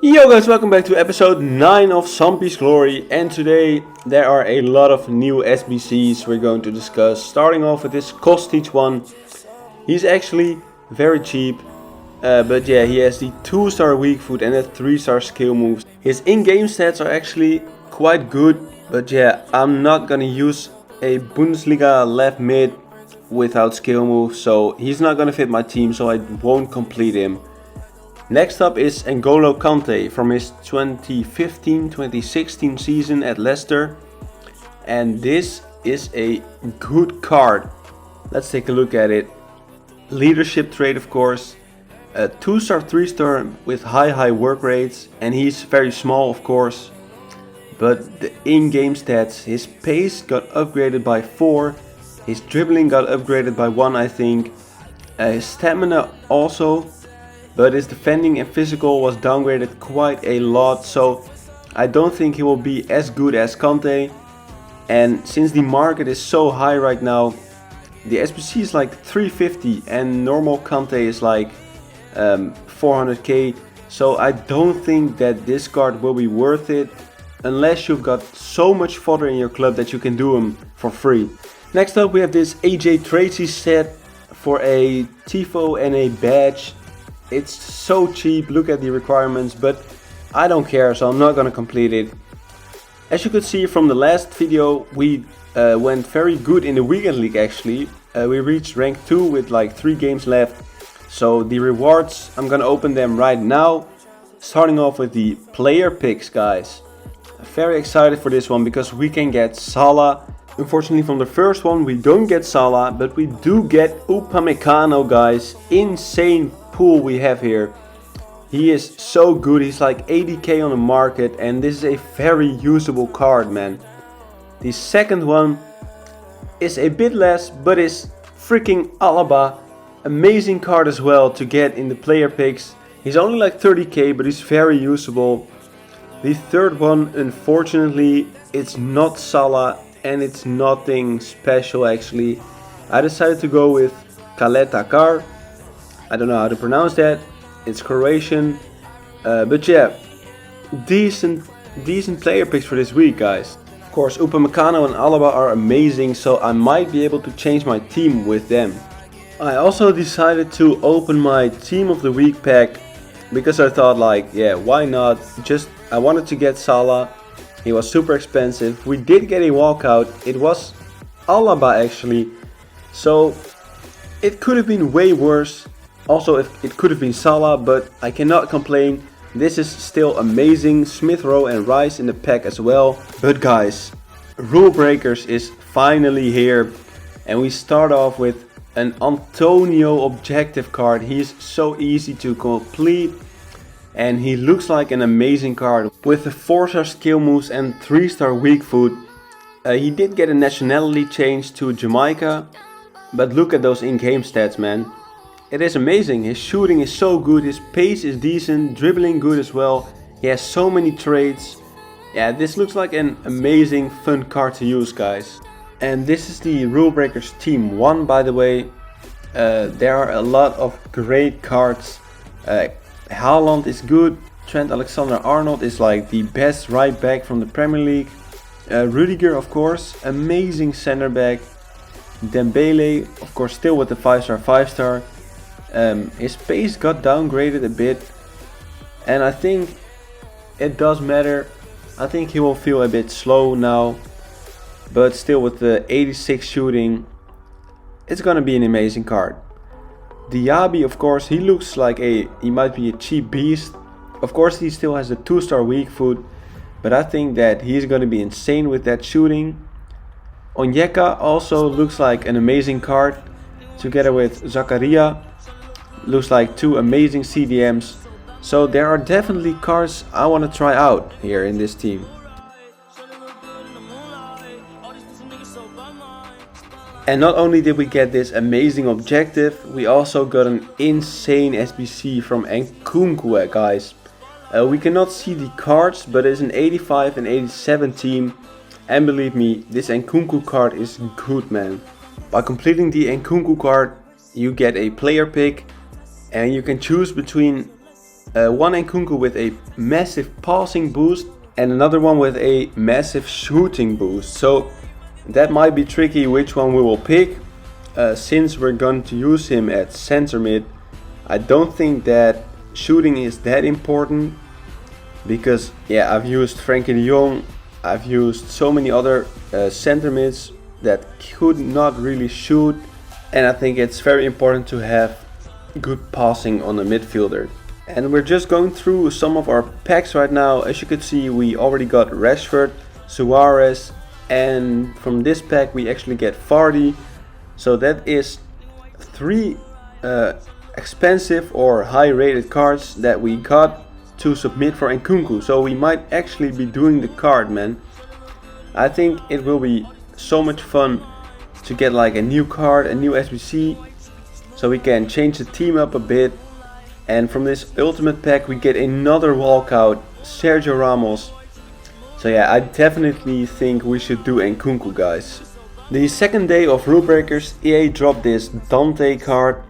Yo guys, welcome back to episode 9 of Sampie's Glory, and today there are a lot of new SBCs we're going to discuss, starting off with this Kostic one. He's actually very cheap, but yeah, he has the 2-star weak foot and the 3-star skill moves. His in-game stats are actually quite good, but yeah, I'm not gonna use a Bundesliga left mid without skill moves, so he's not gonna fit my team, so I won't complete him. Next up is N'Golo Kante from his 2015-2016 season at Leicester, and this is a good card. Let's take a look at it. Leadership trait, of course, a 2-star 3-star with high work rates, and he's very small, of course, but the in-game stats, his pace got upgraded by 4, his dribbling got upgraded by 1, I think, his stamina also, but his defending and physical was downgraded quite a lot, so I don't think he will be as good as Kante. And since the market is so high right now, the SBC is like 350 and normal Kante is like 400k, so I don't think that this card will be worth it unless you've got so much fodder in your club that you can do him for free. Next up we have this AJ Tracy set for a Tifo and a badge. It's so cheap, look at the requirements, but I don't care, so I'm not gonna complete it. As you could see from the last video, we went very good in the weekend league actually. We reached rank 2 with like 3 games left. So the rewards, I'm gonna open them right now. Starting off with the player picks, guys. Very excited for this one because we can get Salah. Unfortunately from the first one we don't get Salah, but we do get Upamecano, guys. Insane pool we have here. He is so good, he's like 80k on the market, and this is a very usable card, man. The second one is a bit less, but is freaking Alaba. Amazing card as well to get in the player picks. He's only like 30k, but he's very usable. The third one, unfortunately, it's not Salah and it's nothing special actually. I decided to go with Khaled Takar. I don't know how to pronounce that. It's Croatian, but yeah, decent player picks for this week, guys. Of course, Upamecano and Alaba are amazing, so I might be able to change my team with them. I also decided to open my team of the week pack because I thought, like, yeah, why not? I wanted to get Salah. He was super expensive. We did get a walkout. It was Alaba actually, so it could have been way worse. Also, if it could have been Salah, but I cannot complain. This is still amazing. Smith Rowe and Rice in the pack as well. But guys, Rule Breakers is finally here. And we start off with an Antonio objective card. He's so easy to complete. And he looks like an amazing card. With the 4-star skill moves and 3-star weak foot. He did get a nationality change to Jamaica. But look at those in-game stats, man. It is amazing. His shooting is so good, his pace is decent, dribbling good as well. He has so many traits. Yeah, this looks like an amazing fun card to use, guys. And this is the Rule Breakers Team 1, by the way. There are a lot of great cards. Haaland is good. Trent Alexander-Arnold is like the best right back from the Premier League. Rudiger, of course, amazing center back. Dembele, of course, still with the 5-star, 5-star. His pace got downgraded a bit, and I think it does matter. I think he will feel a bit slow now, but still with the 86 shooting, it's gonna be an amazing card. Diaby, of course, he looks like he might be a cheap beast. Of course, he still has a 2-star weak foot, but I think that he's gonna be insane with that shooting. Onyeka also looks like an amazing card, together with Zakaria. Looks like 2 amazing CDMs. So there are definitely cards I want to try out here in this team. And not only did we get this amazing objective, we also got an insane SBC from Nkunku, guys. We cannot see the cards, but it's an 85 and 87 team. And believe me, this Nkunku card is good, man. By completing the Nkunku card, you get a player pick. And you can choose between one Nkunku with a massive passing boost and another one with a massive shooting boost. So that might be tricky which one we will pick. Since we're going to use him at center mid, I don't think that shooting is that important, because yeah, I've used Frankie de Jong, I've used so many other center mids that could not really shoot, and I think it's very important to have good passing on a midfielder. And we're just going through some of our packs right now. As you can see, we already got Rashford, Suarez, and from this pack we actually get Vardy. So that is 3 expensive or high rated cards that we got to submit for Nkunku. So we might actually be doing the card, man. I think it will be so much fun to get like a new card, a new SBC, so we can change the team up a bit. And from this ultimate pack we get another walkout, Sergio Ramos. So yeah, I definitely think we should do Nkunku, guys. The second day of Rule Breakers, EA dropped this Dante card,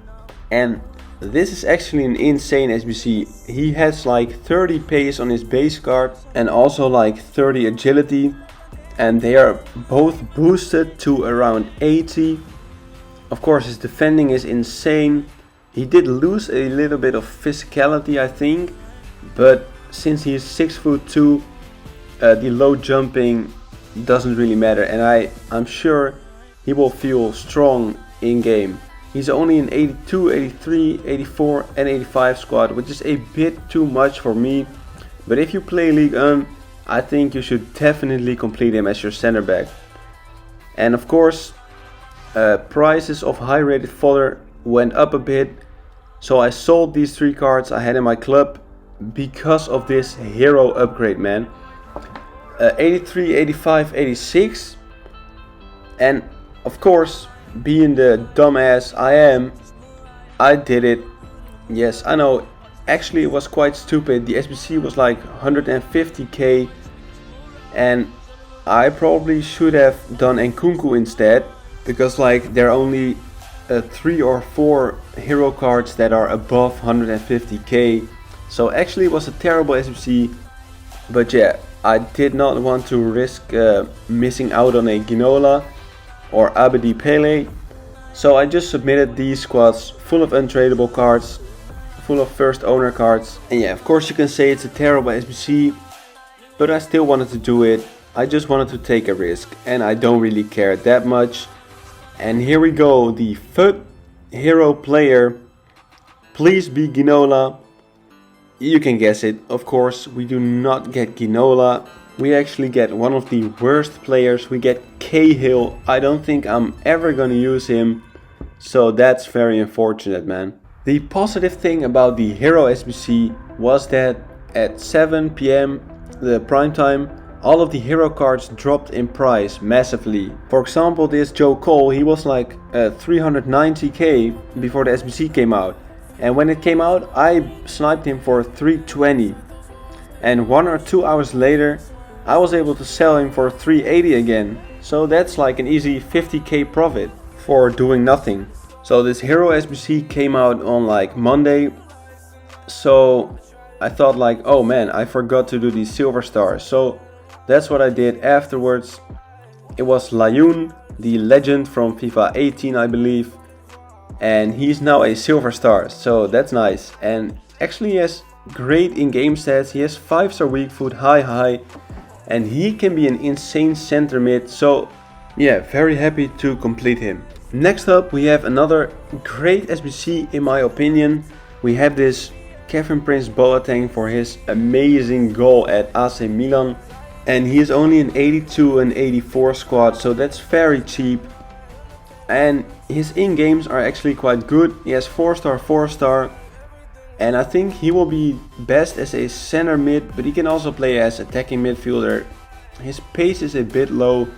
and this is actually an insane SBC. He has like 30 pace on his base card and also like 30 agility, and they are both boosted to around 80. Of course his defending is insane. He did lose a little bit of physicality, I think, but since he is 6'2", the low jumping doesn't really matter, and I'm sure he will feel strong in game. He's only an 82, 83, 84 and 85 squad, which is a bit too much for me, but if you play League 1, I think you should definitely complete him as your center back. And of course, prices of high rated fodder went up a bit, so I sold these 3 cards I had in my club because of this hero upgrade, man. 83, 85, 86, and of course, being the dumbass I am, I did it. Yes, I know, actually it was quite stupid. The SBC was like 150k, and I probably should have done Nkunku instead, because like there are only 3 or 4 hero cards that are above 150k. So actually it was a terrible SBC, but yeah, I did not want to risk missing out on a Ginola or Abedi Pele. So I just submitted these squads full of untradeable cards, full of first owner cards. And yeah, of course you can say it's a terrible SBC, but I still wanted to do it. I just wanted to take a risk, and I don't really care that much. And here we go, the FUT hero player. Please be Ginola. You can guess it, of course, we do not get Ginola. We actually get one of the worst players. We get Cahill. I don't think I'm ever gonna use him, so that's very unfortunate, man. The positive thing about the hero SBC was that at 7 PM, the prime time, all of the hero cards dropped in price massively. For example, this Joe Cole, he was like 390k before the SBC came out. And when it came out, I sniped him for 320. And 1 or 2 hours later, I was able to sell him for 380 again. So that's like an easy 50k profit for doing nothing. So this hero SBC came out on like Monday. So I thought like, oh man, I forgot to do these silver stars. So that's what I did afterwards. It was Layun, the legend from FIFA 18, I believe. And he's now a silver star, so that's nice. And actually he has great in-game stats. He has 5-star weak foot, high, and he can be an insane center mid. So yeah, very happy to complete him. Next up we have another great SBC in my opinion. We have this Kevin Prince Boateng for his amazing goal at AC Milan. And he is only an 82 and 84 squad, so that's very cheap. And his in-games are actually quite good. He has 4-star, 4-star. And I think he will be best as a center mid, but he can also play as attacking midfielder. His pace is a bit low,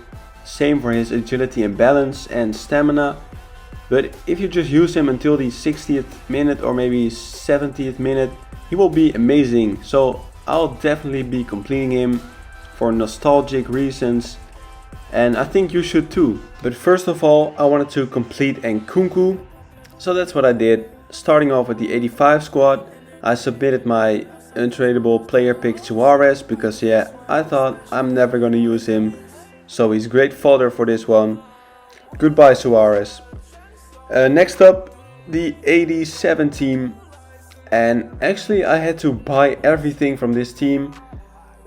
same for his agility and balance and stamina. But if you just use him until the 60th minute or maybe 70th minute, he will be amazing. So I'll definitely be completing him for nostalgic reasons. And I think you should too. But first of all, I wanted to complete Nkunku. So that's what I did. Starting off with the 85 squad. I submitted my untradeable player pick Suarez because yeah, I thought I'm never gonna use him. So he's great fodder for this one. Goodbye Suarez. Next up, the 87 team. And actually I had to buy everything from this team.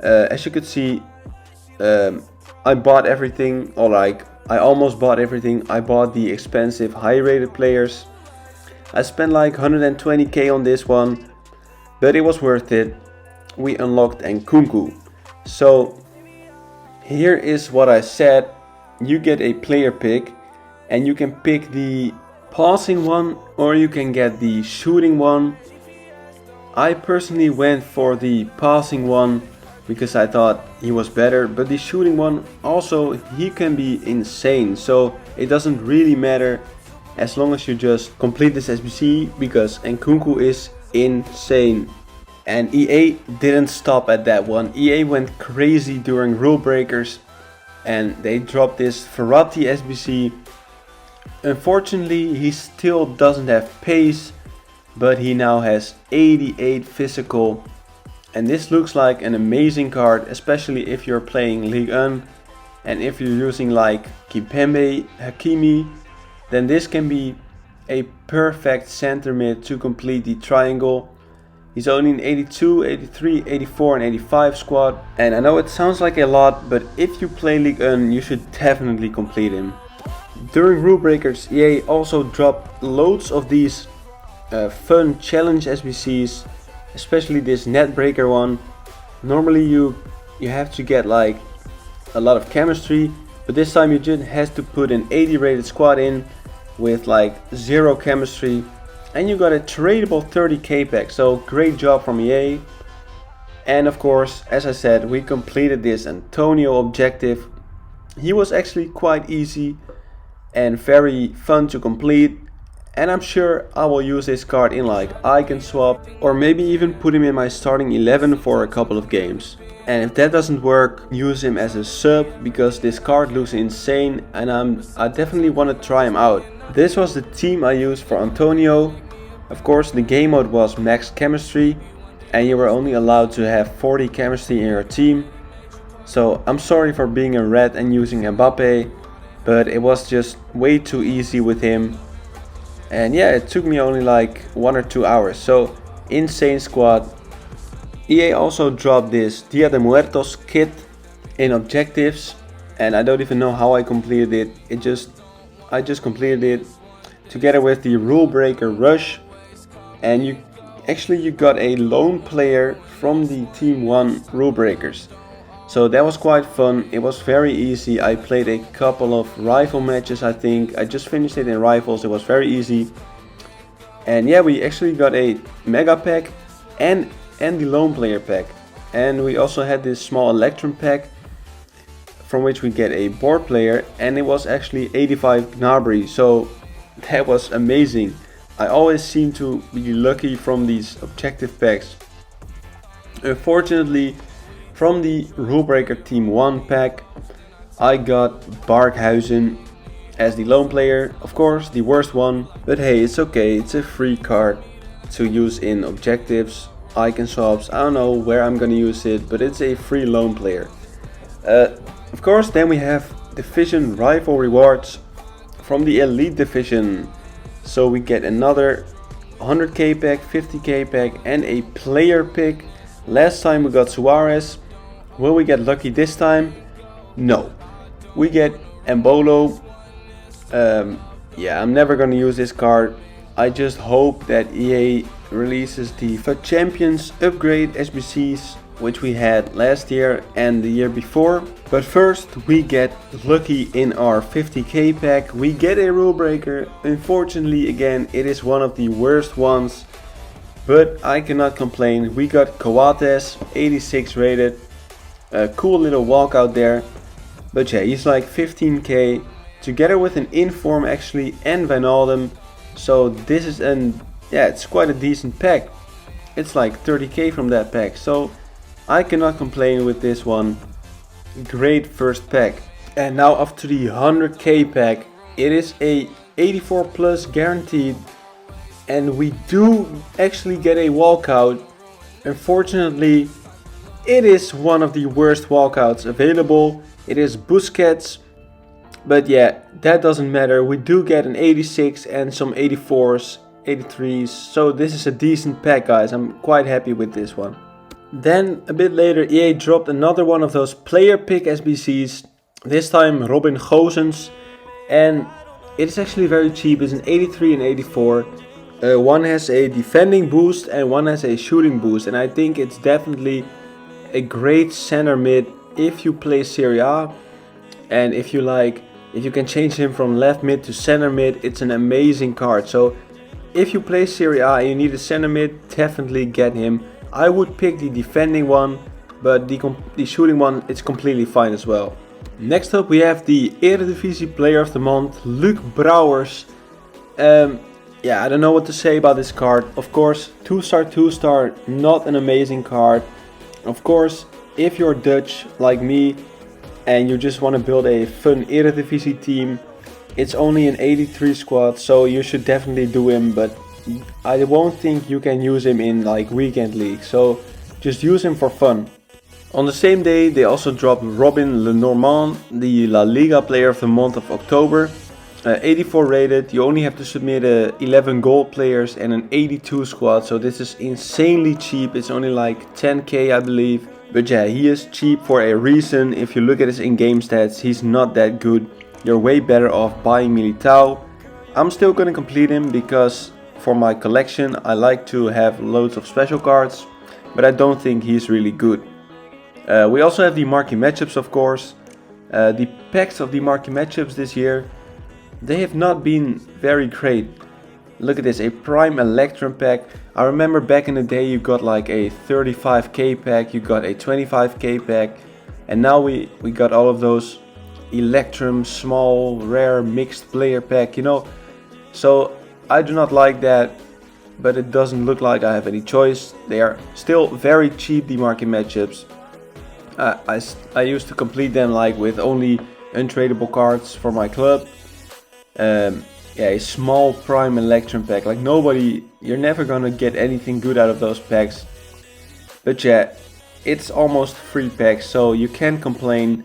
As you could see, I bought everything, or like I almost bought everything. I bought the expensive high rated players. I spent like 120k on this one, but it was worth it. We unlocked Nkunku. So here is what I said. You get a player pick and you can pick the passing one or you can get the shooting one. I personally went for the passing one because I thought he was better, but the shooting one also, he can be insane, so it doesn't really matter as long as you just complete this SBC because Nkunku is insane. And EA didn't stop at that one. EA went crazy during Rule Breakers and they dropped this Ferrari Sbc. Unfortunately, he still doesn't have pace, but he now has 88 physical. And this looks like an amazing card, especially if you're playing Ligue 1 and if you're using like Kimpembe, Hakimi, then this can be a perfect center mid to complete the triangle. He's only in 82, 83, 84 and 85 squad. And I know it sounds like a lot, but if you play Ligue 1, you should definitely complete him. During Rule Breakers, EA also dropped loads of these fun challenge SBCs, especially this net breaker one. Normally you have to get like a lot of chemistry, but this time you just have to put an 80 rated squad in with like 0 chemistry, and you got a tradable 30k pack, so great job from EA. And of course, as I said, we completed this Antonio objective. He was actually quite easy and very fun to complete, and I'm sure I will use this card in like icon swap or maybe even put him in my starting 11 for a couple of games. And if that doesn't work, use him as a sub because this card looks insane and I definitely want to try him out. This was the team I used for Antonio. Of course, the game mode was max chemistry and you were only allowed to have 40 chemistry in your team. So I'm sorry for being a rat and using Mbappe, but it was just way too easy with him. And yeah, it took me only like 1 or 2 hours, so insane squad. EA also dropped this Dia de Muertos kit in objectives, and I don't even know how I completed it. I just completed it together with the Rule Breaker Rush, and you got a lone player from the Team 1 Rule Breakers. So that was quite fun. It was very easy. I played a couple of rifle matches, I think. I just finished it in rifles. It was very easy. And yeah, we actually got a mega pack and the lone player pack. And we also had this small Electrum pack from which we get a board player, and it was actually 85 Gnabry. So that was amazing. I always seem to be lucky from these objective packs. Unfortunately, from the Rule Breaker Team 1 pack, I got Barkhuizen as the lone player. Of course, the worst one, but hey, it's okay. It's a free card to use in objectives, icon swaps. I don't know where I'm gonna use it, but it's a free lone player. Of course, then we have Division Rifle rewards from the Elite Division. So we get another 100k pack, 50k pack, and a player pick. Last time we got Suarez. Will we get lucky this time? No. We get Embolo. Yeah, I'm never gonna use this card. I just hope that EA releases the FUT Champions upgrade SBCs, which we had last year and the year before. But first we get lucky in our 50k pack. We get a Rule Breaker. Unfortunately, again, it is one of the worst ones, but I cannot complain. We got Coates, 86 rated. A cool little walkout there, but yeah, he's like 15k together with an inform actually and Wijnaldum. So this is it's quite a decent pack. It's like 30k from that pack, so I cannot complain with this one. Great first pack. And now up to the 100k pack. It is a 84 plus guaranteed, and we do actually get a walkout. Unfortunately, it is one of the worst walkouts available. It is Busquets, but yeah, that doesn't matter. We do get an 86 and some 84s, 83s, so this is a decent pack, guys. I'm quite happy with this one. Then a bit later, EA dropped another one of those player pick SBCs, this time Robin Hosens, and it is actually very cheap. It's an 83 and 84. One has a defending boost and one has a shooting boost, and I think it's definitely a great center mid if you play Serie A, and if you can change him from left mid to center mid, it's an amazing card. So if you play Serie A and you need a center mid, definitely get him. I would pick the defending one, but the shooting one, it's completely fine as well. Next up we have the Eredivisie Player of the Month, Luc Brouwers. Yeah, I don't know what to say about this card. Of course, 2-star, not an amazing card. Of course, if you're Dutch like me and you just want to build a fun Eredivisie team, it's only an 83 squad, so you should definitely do him, but I won't think you can use him in like weekend league, so just use him for fun. On the same day they also dropped Robin Lenormand, the La Liga Player of the Month of October. 84 rated, you only have to submit 11 gold players and an 82 squad, so this is insanely cheap. It's only like 10k I believe, but yeah, he is cheap for a reason. If you look at his in-game stats, he's not that good. You're way better off buying Militao. I'm still gonna complete him because for my collection I like to have loads of special cards, but I don't think he's really good. We also have the marquee matchups, of course. The packs of the marquee matchups this year, they have not been very great. Look at this, a Prime Electrum pack. I remember back in the day you got like a 35k pack, you got a 25k pack, and now we got all of those Electrum small rare mixed player pack, you know. So I do not like that, but it doesn't look like I have any choice. They are still very cheap, the marquee matchups. I used to complete them like with only untradeable cards for my club. Yeah, a small Prime Electrum pack, like you're never gonna get anything good out of those packs. But yeah, it's almost free packs, so you can't complain.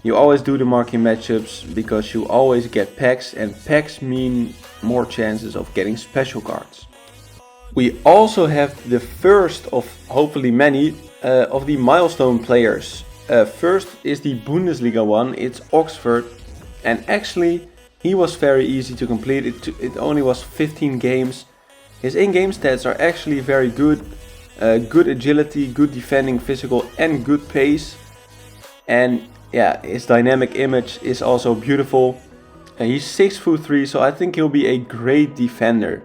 You always do the marquee matchups because you always get packs, and packs mean more chances of getting special cards. We also have the first of hopefully many of the milestone players. First is the Bundesliga one, it's Oxford, and actually he was very easy to complete. It only was 15 games. His in-game stats are actually very good. Good agility, good defending, physical, and good pace. And yeah, his dynamic image is also beautiful. He's 6'3", so I think he'll be a great defender.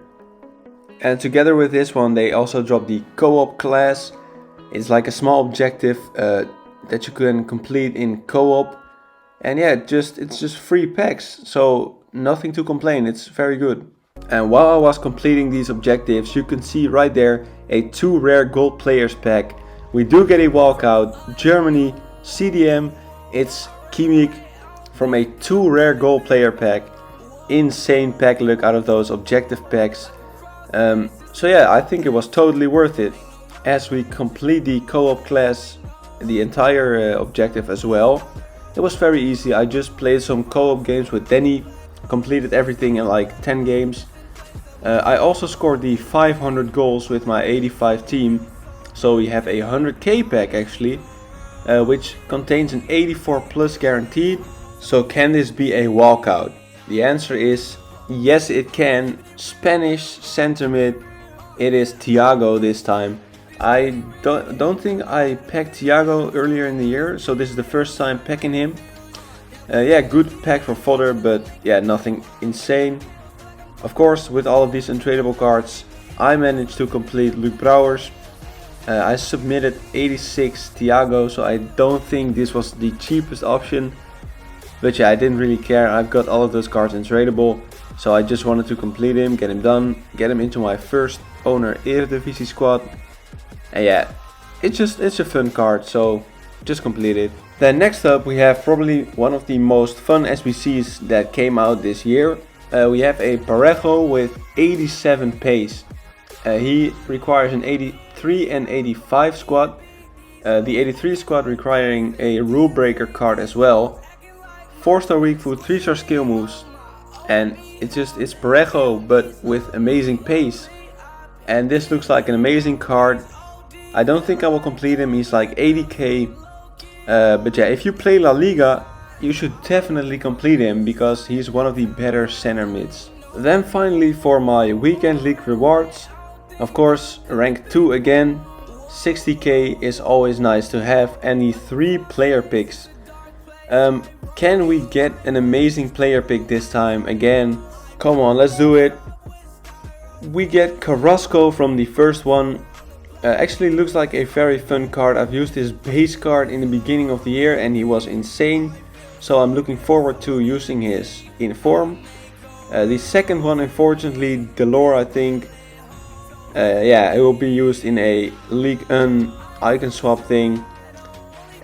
And together with this one, they also dropped the co-op class. It's like a small objective that you can complete in co-op. And yeah, it's just free packs, so nothing to complain, it's very good. And while I was completing these objectives, you can see right there a 2 rare gold players pack. We do get a walkout, Germany, CDM, it's Kimmich from a 2 rare gold player pack. Insane pack luck out of those objective packs. So yeah, I think it was totally worth it. As we complete the co-op class, the entire objective as well. It was very easy. I just played some co-op games with Danny, completed everything in like 10 games. I also scored the 500 goals with my 85 team, so we have a 100k pack actually, which contains an 84 plus guaranteed. So can this be a walkout? The answer is yes, it can. Spanish center mid, it is Thiago this time. I don't think I packed Thiago earlier in the year, so this is the first time packing him. Yeah, good pack for fodder, but yeah, nothing insane. Of course, with all of these untradeable cards, I managed to complete Luc Brouwers. I submitted 86 Thiago, so I don't think this was the cheapest option. But yeah, I didn't really care. I've got all of those cards untradeable, so I just wanted to complete him, get him done, get him into my first owner Eredivisie squad. And yeah, it's a fun card, so just complete it. Then next up we have probably one of the most fun SBCs that came out this year. We have a Parejo with 87 pace. He requires an 83 and 85 squad. The 83 squad requiring a rule breaker card as well. 4-star weak foot, 3-star skill moves. And it's Parejo but with amazing pace. And this looks like an amazing card. I don't think I will complete him, he's like 80k. But yeah, if you play La Liga, you should definitely complete him because he's one of the better center mids. Then finally for my weekend league rewards, of course rank 2 again. 60k is always nice to have, and the 3 player picks. Can we get an amazing player pick this time again? Come on, let's do it. We get Carrasco from the first one. Actually looks like a very fun card. I've used his base card in the beginning of the year and he was insane. So I'm looking forward to using his inform. The second one, unfortunately, Delore, I think. Yeah, it will be used in a League One icon swap thing.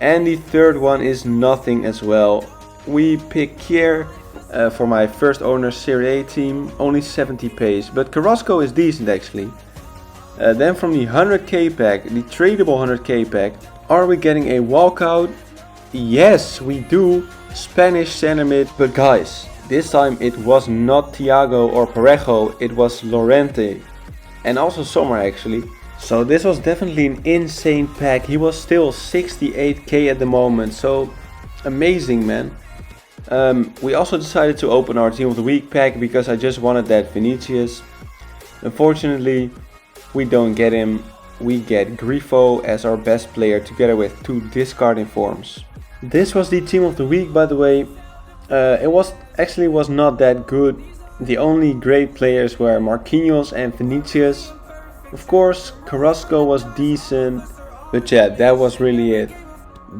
And the third one is nothing as well. We pick Kier for my first owner Serie A team, only 70 pace, but Carrasco is decent actually. Then from the 100k pack, the tradable 100k pack, are we getting a walkout? Yes, we do. Spanish center mid, but guys, this time it was not Thiago or Parejo, it was Llorente. And also Sommer actually. So this was definitely an insane pack. He was still 68k at the moment, so amazing, man. We also decided to open our team of the week pack because I just wanted that Vinicius. Unfortunately, we don't get him. We get Grifo as our best player together with 2 discard informs. This was the team of the week, by the way. It was not that good. The only great players were Marquinhos and Vinicius. Of course, Carrasco was decent, but yeah, that was really it.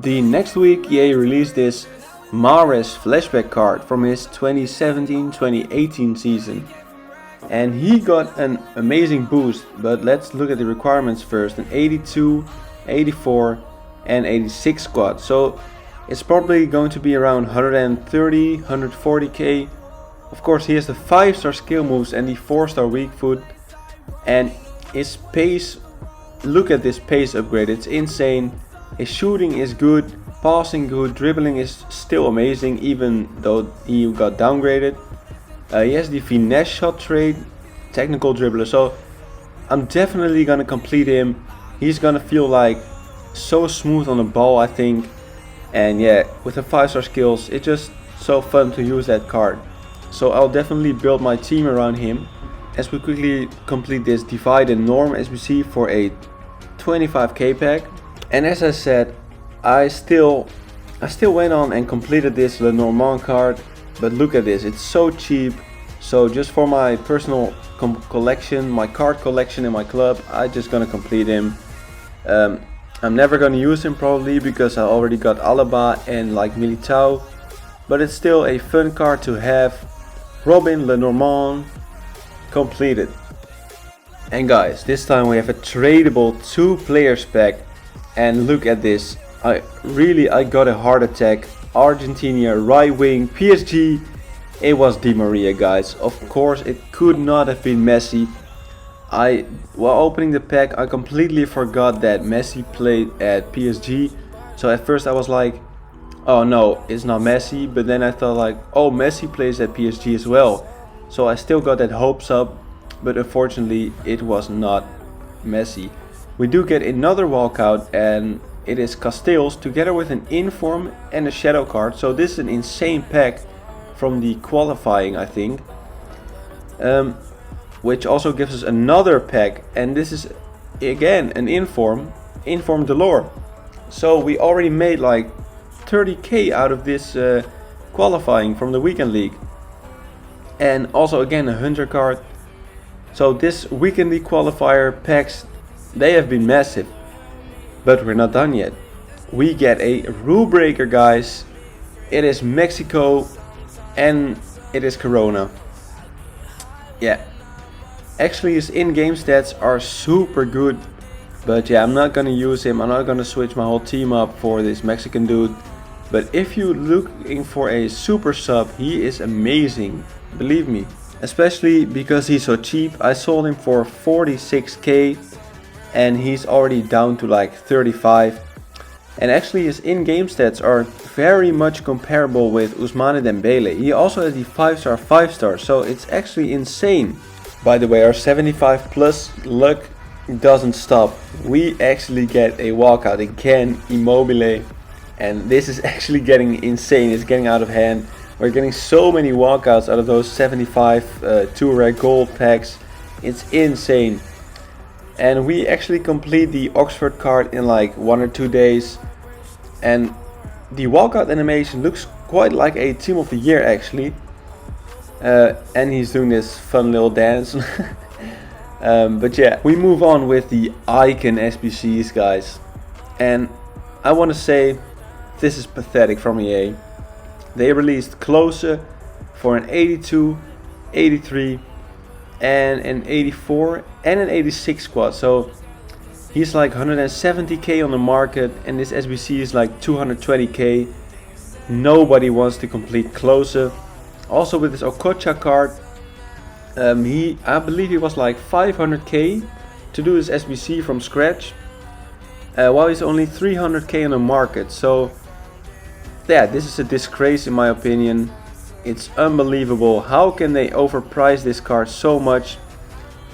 The next week, EA released this Mahrez flashback card from his 2017-2018 season. And he got an amazing boost, but let's look at the requirements first. An 82, 84 and 86 squad. So it's probably going to be around 130, 140k. Of course, he has the 5-star skill moves and the 4-star weak foot. And his pace, look at this pace upgrade, it's insane. His shooting is good, passing good, dribbling is still amazing even though he got downgraded. He has the finesse shot trait, technical dribbler, so I'm definitely gonna complete him. He's gonna feel like so smooth on the ball, I think. And yeah, with the 5-star skills, it's just so fun to use that card. So I'll definitely build my team around him. As we quickly complete this Divide and Norm SBC for a 25k pack. And as I said, I still went on and completed this Lenormand card. But look at this, it's so cheap. So just for my personal collection, my card collection in my club, I'm just gonna complete him. I'm never gonna use him probably because I already got Alaba and like Militao. But it's still a fun card to have. Robin, Lenormand, completed. And guys, this time we have a tradable 2 players pack. And look at this, I got a heart attack. Argentina, right wing, PSG. It was Di Maria, guys. Of course, it could not have been Messi. While opening the pack, I completely forgot that Messi played at PSG. So at first I was like, oh no, it's not Messi. But then I thought like, oh, Messi plays at PSG as well. So I still got that hopes up. But unfortunately, it was not Messi. We do get another walkout, and it is Castells together with an inform and a shadow card. So this is an insane pack from the qualifying, I think. Which also gives us another pack, and this is again an inform Delore. So we already made like 30k out of this qualifying from the weekend league. And also again a hunter card. So this weekend league qualifier packs, they have been massive. But we're not done yet. We get a rule breaker, guys. It is Mexico and it is Corona. Yeah. Actually his in-game stats are super good. But yeah, I'm not gonna use him. I'm not gonna switch my whole team up for this Mexican dude. But if you're looking for a super sub, he is amazing. believe me. Especially because he's so cheap. I sold him for 46k and he's already down to like 35. And actually his in-game stats are very much comparable with Ousmane Dembele. He also has the 5-star 5-star, so it's actually insane. By the way, our 75 plus luck doesn't stop. We actually get a walkout again, Immobile. And this is actually getting insane, it's getting out of hand. We're getting so many walkouts out of those 75 2 rare gold packs. It's insane. And we actually complete the Oxford card in like 1 or 2 days. And the walkout animation looks quite like a Team of the Year actually. And he's doing this fun little dance. But yeah, we move on with the Icon SBCs, guys. And I want to say, this is pathetic from EA. They released Closer for an 82, 83, and an 84 and an 86 squad. So he's like 170k on the market and this SBC is like 220k. Nobody wants to complete Closer. Also with this Okocha card, I believe he was like 500k to do his SBC from scratch. While he's only 300k on the market. So yeah, this is a disgrace in my opinion. It's unbelievable. How can they overprice this card so much?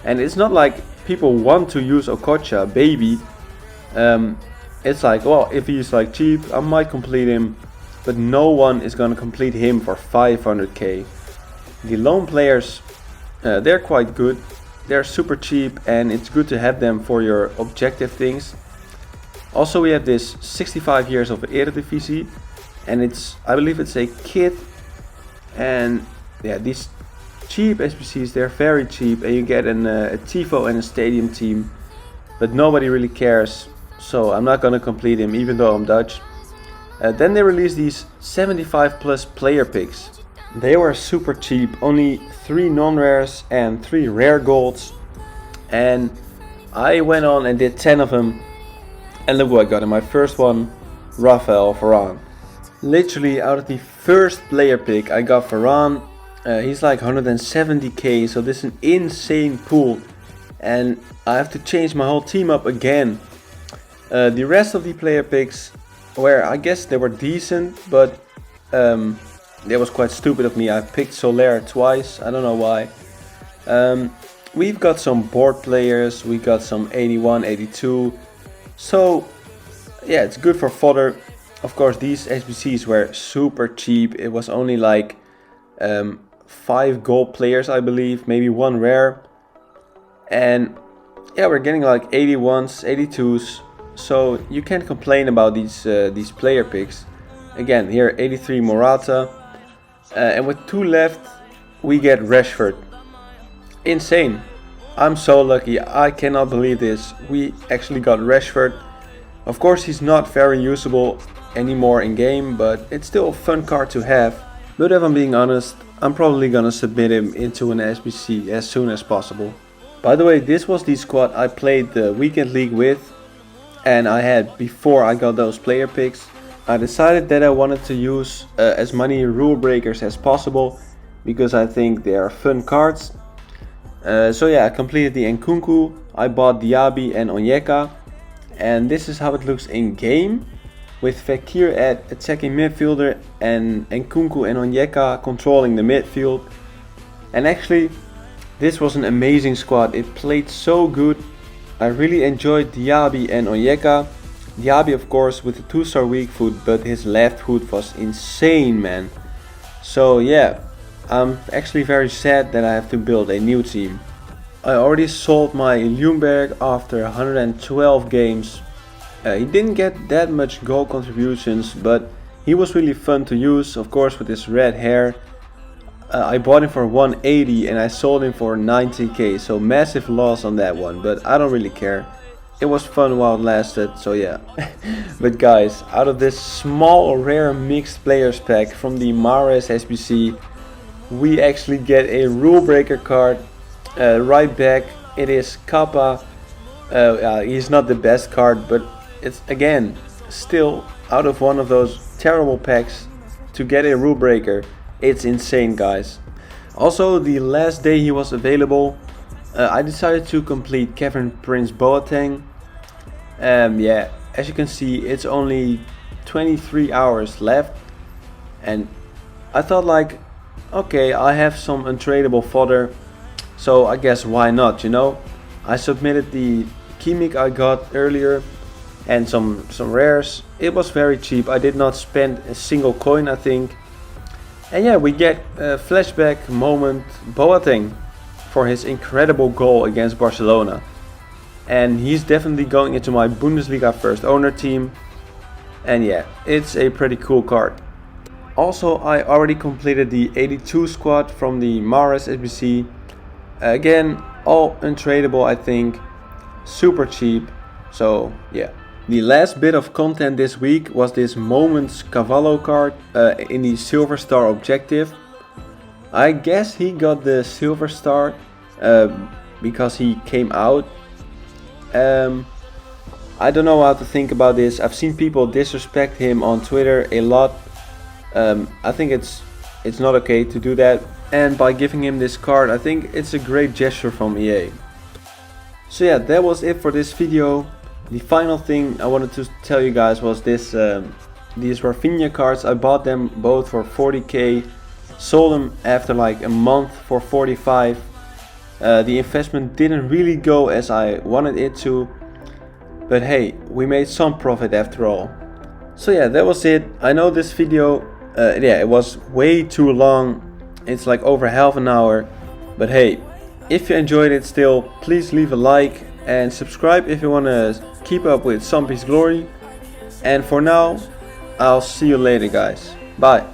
And it's not like people want to use Okocha, baby. It's like, well, if he's like cheap, I might complete him. But no one is gonna complete him for 500k. The lone players, they're quite good. They're super cheap and it's good to have them for your objective things. Also we have this 65 years of Eredivisie. And I believe it's a kit. And yeah, these cheap SBCs, they're very cheap. And you get a Tifo and a stadium team. But nobody really cares. So I'm not gonna complete him even though I'm Dutch. Then they released these 75 plus player picks. They were super cheap. Only 3 non-rares and 3 rare golds. And I went on and did 10 of them. And look what I got in my first one. Raphael Varane. Literally out of the first player pick I got Varane. He's like 170k, so this is an insane pool. And I have to change my whole team up again. The rest of the player picks were, I guess they were decent, but that was quite stupid of me. I picked Soler twice, I don't know why. We've got some board players, we got some 81, 82. So yeah, it's good for fodder. Of course, these SBCs were super cheap. It was only like 5 gold players, I believe, maybe 1 rare. And yeah, we're getting like 81s, 82s. So you can't complain about these player picks. Again, here 83 Morata. And with 2 left, we get Rashford. Insane. I'm so lucky. I cannot believe this. We actually got Rashford. Of course, he's not very usable anymore in game, but it's still a fun card to have. But if I'm being honest, I'm probably gonna submit him into an SBC as soon as possible. By the way, this was the squad I played the weekend league with, and I had before I got those player picks. I decided that I wanted to use as many rule breakers as possible because I think they are fun cards. So yeah, I completed the Nkunku, I bought Diaby and Onyeka, and this is how it looks in game, with Fekir at attacking midfielder and Nkunku and Onyeka controlling the midfield. And actually, this was an amazing squad. It played so good. I really enjoyed Diaby and Onyeka. Diaby, of course, with a 2-star weak foot, but his left foot was insane, man. So yeah, I'm actually very sad that I have to build a new team. I already sold my Ljungberg after 112 games. He didn't get that much goal contributions, but he was really fun to use, of course, with his red hair. I bought him for 180 and I sold him for 90k, so massive loss on that one, but I don't really care. It was fun while it lasted, so yeah. But guys, out of this small rare mixed players pack from the Mahrez SBC, we actually get a rule breaker card. Right back, it is Kappa. He's not the best card, but it's again still out of one of those terrible packs to get a rule breaker. It's insane, guys. Also, the last day he was available, I decided to complete Kevin Prince Boateng. Yeah, as you can see, it's only 23 hours left, and I thought like, okay, I have some untradeable fodder, so I guess why not, you know? I submitted the Kimmich I got earlier and some rares. It was very cheap. I did not spend a single coin, I think. And yeah, we get a flashback moment Boateng for his incredible goal against Barcelona. And he's definitely going into my Bundesliga first owner team. And yeah, it's a pretty cool card. Also, I already completed the 82 squad from the Mares Sbc. Again, all untradeable, I think. Super cheap. So yeah. The last bit of content this week was this Moments Cavallo card in the Silver Star objective. I guess he got the Silver Star because he came out. I don't know how to think about this. I've seen people disrespect him on Twitter a lot. I think it's not okay to do that. And by giving him this card, I think it's a great gesture from EA. So yeah, that was it for this video. The final thing I wanted to tell you guys was this, these Rafinha cards. I bought them both for 40k, sold them after like a month for 45. The investment didn't really go as I wanted it to, but hey, we made some profit after all. So yeah, that was it. I know this video, yeah, it was way too long. It's like over half an hour, but hey, if you enjoyed it still, please leave a like and subscribe if you want to keep up with Sampie's glory. And for now, I'll see you later guys. Bye.